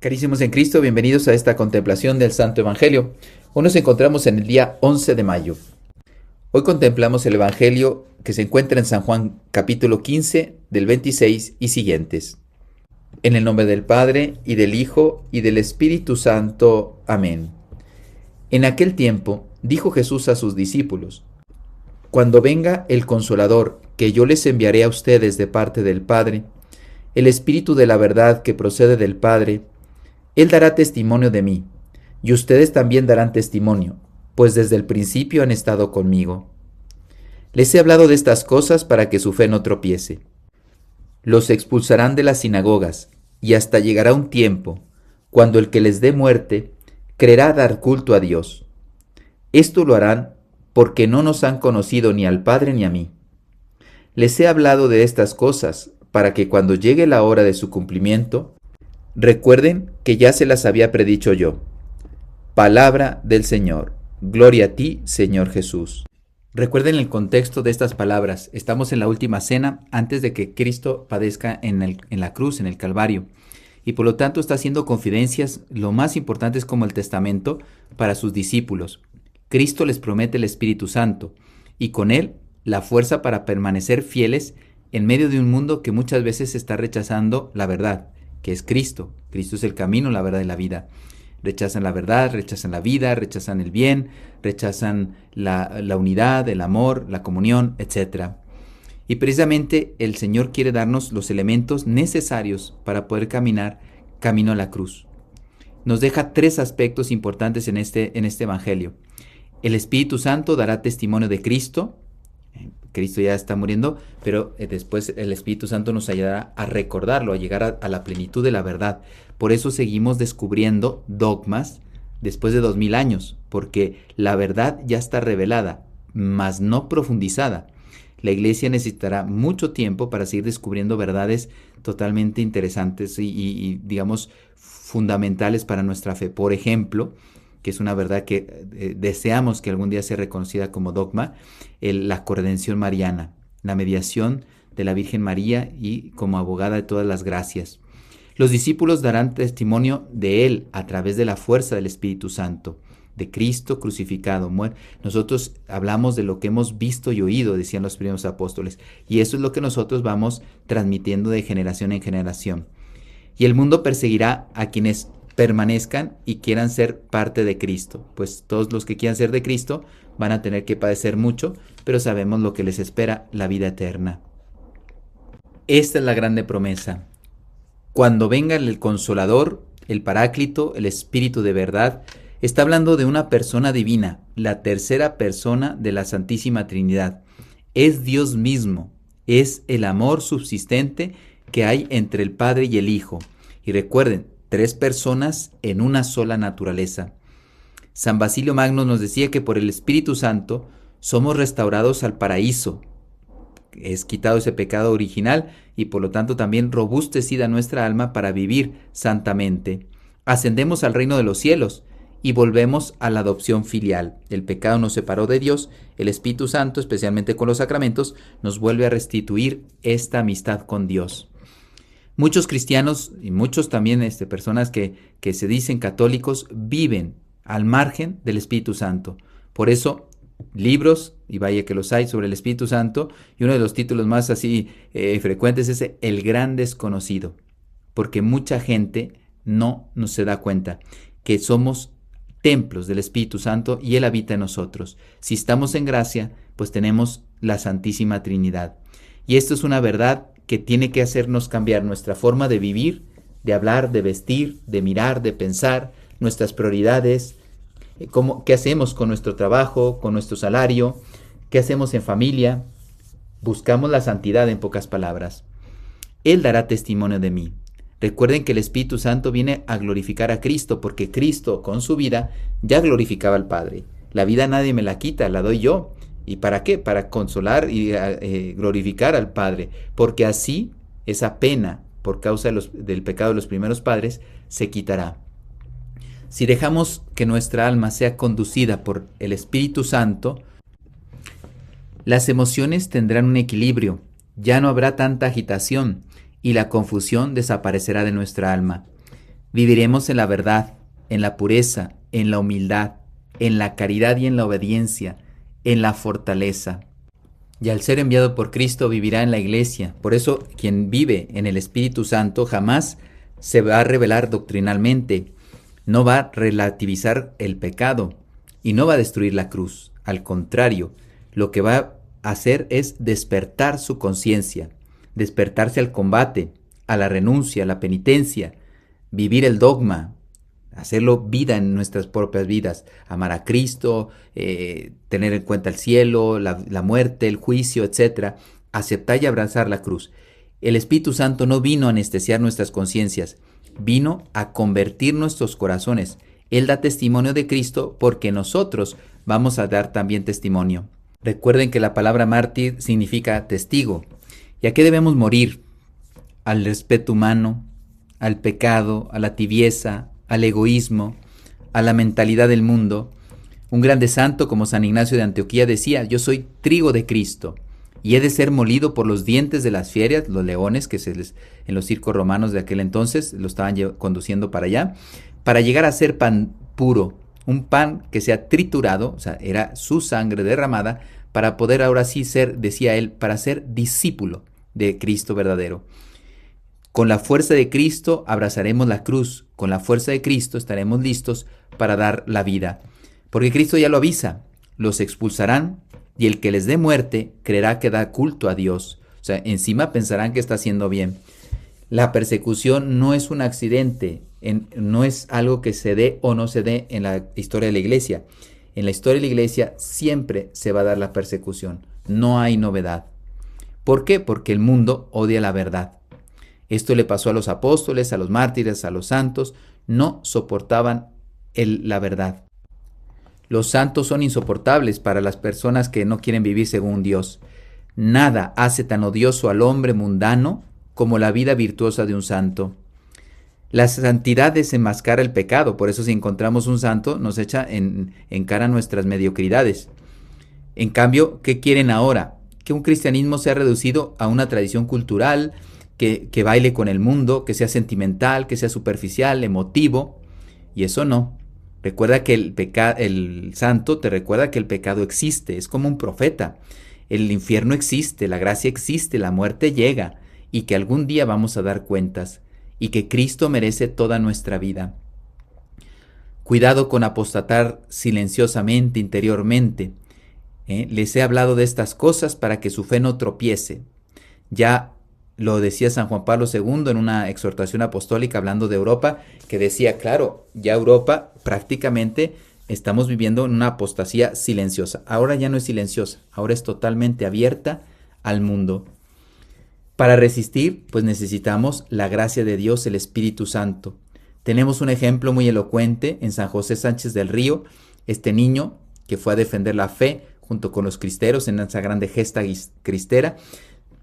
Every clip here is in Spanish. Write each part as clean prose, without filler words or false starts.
Carísimos en Cristo, bienvenidos a esta contemplación del Santo Evangelio. Hoy nos encontramos en el día 11 de mayo. Hoy contemplamos el Evangelio que se encuentra en San Juan capítulo 15 del 26 y siguientes. En el nombre del Padre, y del Hijo, y del Espíritu Santo. Amén. En aquel tiempo dijo Jesús a sus discípulos: Cuando venga el Consolador, que yo les enviaré a ustedes de parte del Padre, el Espíritu de la verdad que procede del Padre, Él dará testimonio de mí, y ustedes también darán testimonio, pues desde el principio han estado conmigo. Les he hablado de estas cosas para que su fe no tropiece. Los expulsarán de las sinagogas, y hasta llegará un tiempo, cuando el que les dé muerte, creerá dar culto a Dios. Esto lo harán porque no nos han conocido ni al Padre ni a mí. Les he hablado de estas cosas para que cuando llegue la hora de su cumplimiento, recuerden que ya se las había predicho yo. Palabra del Señor. Gloria a ti, Señor Jesús. Recuerden el contexto de estas palabras. Estamos en la última cena antes de que Cristo padezca en la cruz, en el Calvario. Y por lo tanto está haciendo confidencias, lo más importantes como el testamento, para sus discípulos. Cristo les promete el Espíritu Santo y con él la fuerza para permanecer fieles en medio de un mundo que muchas veces está rechazando la verdad, que es Cristo. Cristo es el camino, la verdad y la vida. Rechazan la verdad, rechazan la vida, rechazan el bien, rechazan la unidad, el amor, la comunión, etc. Y precisamente el Señor quiere darnos los elementos necesarios para poder caminar camino a la cruz. Nos deja tres aspectos importantes en este Evangelio. El Espíritu Santo dará testimonio de Cristo. Cristo ya está muriendo, pero después el Espíritu Santo nos ayudará a recordarlo, a llegar a la plenitud de la verdad. Por eso seguimos descubriendo dogmas después de 2000 años, porque la verdad ya está revelada, mas no profundizada. La Iglesia necesitará mucho tiempo para seguir descubriendo verdades totalmente interesantes y digamos, fundamentales para nuestra fe. Por ejemplo, que es una verdad que deseamos que algún día sea reconocida como dogma, la corredención mariana, la mediación de la Virgen María y como abogada de todas las gracias. Los discípulos darán testimonio de Él a través de la fuerza del Espíritu Santo, de Cristo crucificado. Nosotros hablamos de lo que hemos visto y oído, decían los primeros apóstoles, y eso es lo que nosotros vamos transmitiendo de generación en generación. Y el mundo perseguirá a quienes permanezcan y quieran ser parte de Cristo, pues todos los que quieran ser de Cristo van a tener que padecer mucho, pero sabemos lo que les espera, la vida eterna. Esta es la grande promesa. Cuando venga el Consolador, el Paráclito, el Espíritu de verdad, está hablando de una persona divina, la tercera persona de la Santísima Trinidad. Es Dios mismo, es el amor subsistente que hay entre el Padre y el Hijo. Y recuerden, tres personas en una sola naturaleza. San Basilio Magno nos decía que por el Espíritu Santo somos restaurados al paraíso. Es quitado ese pecado original y por lo tanto también robustecida nuestra alma para vivir santamente. Ascendemos al reino de los cielos y volvemos a la adopción filial. El pecado nos separó de Dios, el Espíritu Santo, especialmente con los sacramentos, nos vuelve a restituir esta amistad con Dios. Muchos cristianos y muchos también personas que se dicen católicos viven al margen del Espíritu Santo. Por eso, libros, y vaya que los hay, sobre el Espíritu Santo, y uno de los títulos más así frecuentes es El Gran Desconocido, porque mucha gente no se da cuenta que somos templos del Espíritu Santo y Él habita en nosotros. Si estamos en gracia, pues tenemos la Santísima Trinidad. Y esto es una verdad que tiene que hacernos cambiar nuestra forma de vivir, de hablar, de vestir, de mirar, de pensar, nuestras prioridades, qué hacemos con nuestro trabajo, con nuestro salario, qué hacemos en familia. Buscamos la santidad, en pocas palabras. Él dará testimonio de mí. Recuerden que el Espíritu Santo viene a glorificar a Cristo, porque Cristo con su vida ya glorificaba al Padre. La vida nadie me la quita, la doy yo. ¿Y para qué? Para consolar y glorificar al Padre, porque así esa pena por causa del pecado de los primeros padres se quitará. Si dejamos que nuestra alma sea conducida por el Espíritu Santo, las emociones tendrán un equilibrio, ya no habrá tanta agitación y la confusión desaparecerá de nuestra alma. Viviremos en la verdad, en la pureza, en la humildad, en la caridad y en la obediencia, en la fortaleza. Y al ser enviado por Cristo vivirá en la iglesia. Por eso quien vive en el Espíritu Santo jamás se va a revelar doctrinalmente, no va a relativizar el pecado y no va a destruir la cruz. Al contrario, lo que va a hacer es despertar su conciencia, despertarse al combate, a la renuncia, a la penitencia, vivir el dogma, hacerlo vida en nuestras propias vidas, amar a Cristo, tener en cuenta el cielo, la muerte, el juicio, etc. Aceptar y abrazar la cruz. El Espíritu Santo no vino a anestesiar nuestras conciencias, vino a convertir nuestros corazones. Él da testimonio de Cristo porque nosotros vamos a dar también testimonio. Recuerden que la palabra mártir significa testigo. ¿Y a qué debemos morir? Al respeto humano, al pecado, a la tibieza, al egoísmo, a la mentalidad del mundo. Un grande santo como San Ignacio de Antioquía decía: yo soy trigo de Cristo y he de ser molido por los dientes de las fieras, los leones que en los circos romanos de aquel entonces lo estaban conduciendo para allá, para llegar a ser pan puro, un pan que sea triturado, o sea, era su sangre derramada, para poder ahora sí ser, decía él, para ser discípulo de Cristo verdadero. Con la fuerza de Cristo abrazaremos la cruz, con la fuerza de Cristo estaremos listos para dar la vida. Porque Cristo ya lo avisa: los expulsarán y el que les dé muerte creerá que da culto a Dios. O sea, encima pensarán que está haciendo bien. La persecución no es un accidente, no es algo que se dé o no se dé en la historia de la iglesia. En la historia de la iglesia siempre se va a dar la persecución, no hay novedad. ¿Por qué? Porque el mundo odia la verdad. Esto le pasó a los apóstoles, a los mártires, a los santos, no soportaban la verdad. Los santos son insoportables para las personas que no quieren vivir según Dios. Nada hace tan odioso al hombre mundano como la vida virtuosa de un santo. La santidad desenmascara el pecado, por eso si encontramos un santo nos echa en cara nuestras mediocridades. En cambio, ¿qué quieren ahora? Que un cristianismo sea reducido a una tradición cultural, que baile con el mundo, que sea sentimental, que sea superficial, emotivo, y eso no. Recuerda que el santo te recuerda que el pecado existe, es como un profeta. El infierno existe, la gracia existe, la muerte llega, y que algún día vamos a dar cuentas, y que Cristo merece toda nuestra vida. Cuidado con apostatar silenciosamente, interiormente. Les he hablado de estas cosas para que su fe no tropiece. Ya lo decía San Juan Pablo II en una exhortación apostólica hablando de Europa, que decía, claro, ya Europa prácticamente estamos viviendo en una apostasía silenciosa. Ahora ya no es silenciosa, ahora es totalmente abierta al mundo. Para resistir, pues necesitamos la gracia de Dios, el Espíritu Santo. Tenemos un ejemplo muy elocuente en San José Sánchez del Río, este niño que fue a defender la fe junto con los cristeros en esa grande gesta cristera,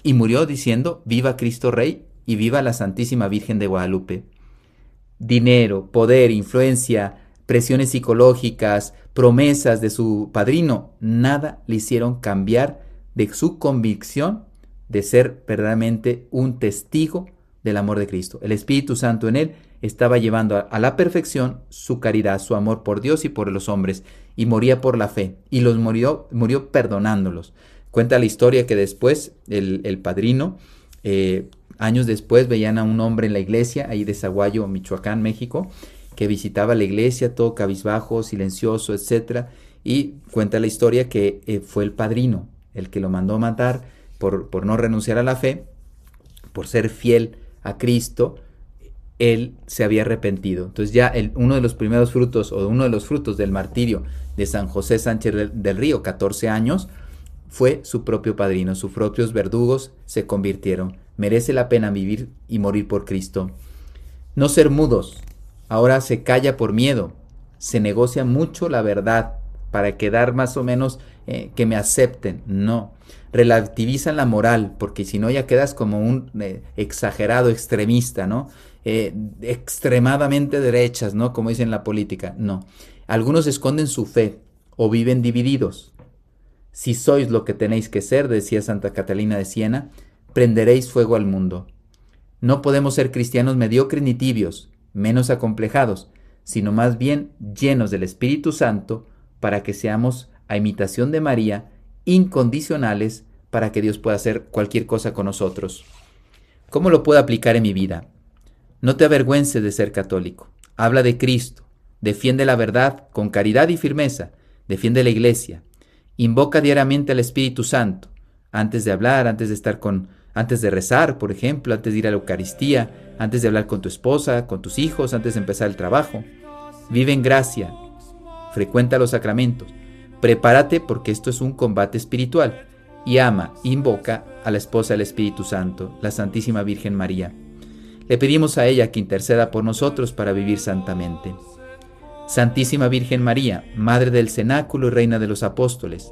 y murió diciendo: viva Cristo Rey y viva la Santísima Virgen de Guadalupe. Dinero, poder, influencia, presiones psicológicas, promesas de su padrino, nada le hicieron cambiar de su convicción de ser verdaderamente un testigo del amor de Cristo. El Espíritu Santo en él estaba llevando a la perfección su caridad, su amor por Dios y por los hombres, y moría por la fe, y murió perdonándolos. Cuenta la historia que después el padrino, años después, veían a un hombre en la iglesia, ahí de Zaguayo, Michoacán, México, que visitaba la iglesia, todo cabizbajo, silencioso, etc. Y cuenta la historia que fue el padrino el que lo mandó matar por no renunciar a la fe, por ser fiel a Cristo. Él se había arrepentido. Entonces ya uno de los primeros frutos, o uno de los frutos del martirio de San José Sánchez del Río, 14 años, fue su propio padrino. Sus propios verdugos se convirtieron. Merece la pena vivir y morir por Cristo. No ser mudos. Ahora se calla por miedo. Se negocia mucho la verdad para quedar más o menos que me acepten. No. Relativizan la moral, porque si no ya quedas como un exagerado extremista, ¿no? Extremadamente derechas, ¿no? Como dicen en la política. No. Algunos esconden su fe o viven divididos. Si sois lo que tenéis que ser, decía Santa Catalina de Siena, prenderéis fuego al mundo. No podemos ser cristianos mediocres ni tibios, menos acomplejados, sino más bien llenos del Espíritu Santo, para que seamos, a imitación de María, incondicionales para que Dios pueda hacer cualquier cosa con nosotros. ¿Cómo lo puedo aplicar en mi vida? No te avergüences de ser católico. Habla de Cristo. Defiende la verdad con caridad y firmeza. Defiende la Iglesia. Invoca diariamente al Espíritu Santo. Antes de hablar, antes de rezar, por ejemplo, antes de ir a la Eucaristía, antes de hablar con tu esposa, con tus hijos, antes de empezar el trabajo. Vive en gracia. Frecuenta los sacramentos. Prepárate porque esto es un combate espiritual. Y ama, invoca a la esposa del Espíritu Santo, la Santísima Virgen María. Le pedimos a ella que interceda por nosotros para vivir santamente. Santísima Virgen María, Madre del Cenáculo y Reina de los Apóstoles,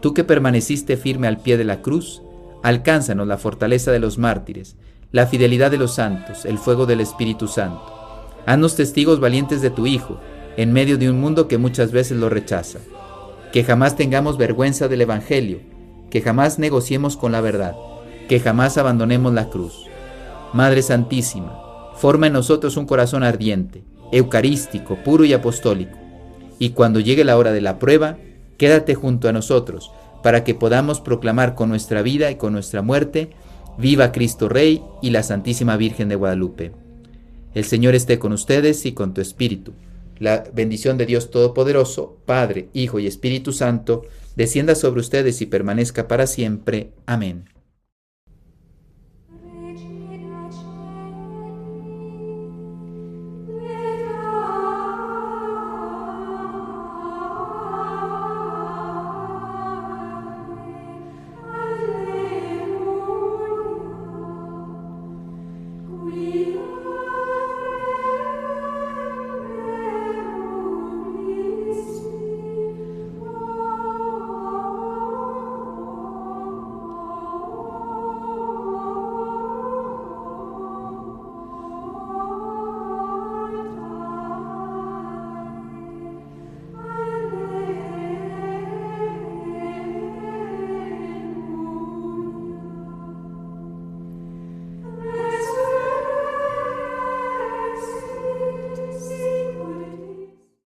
tú que permaneciste firme al pie de la cruz, alcánzanos la fortaleza de los mártires, la fidelidad de los santos, el fuego del Espíritu Santo. Haznos testigos valientes de tu Hijo, en medio de un mundo que muchas veces lo rechaza. Que jamás tengamos vergüenza del Evangelio, que jamás negociemos con la verdad, que jamás abandonemos la cruz. Madre Santísima, forma en nosotros un corazón ardiente, eucarístico, puro y apostólico. Y cuando llegue la hora de la prueba, quédate junto a nosotros, para que podamos proclamar con nuestra vida y con nuestra muerte, viva Cristo Rey y la Santísima Virgen de Guadalupe. El Señor esté con ustedes y con tu espíritu. La bendición de Dios Todopoderoso, Padre, Hijo y Espíritu Santo, descienda sobre ustedes y permanezca para siempre. Amén.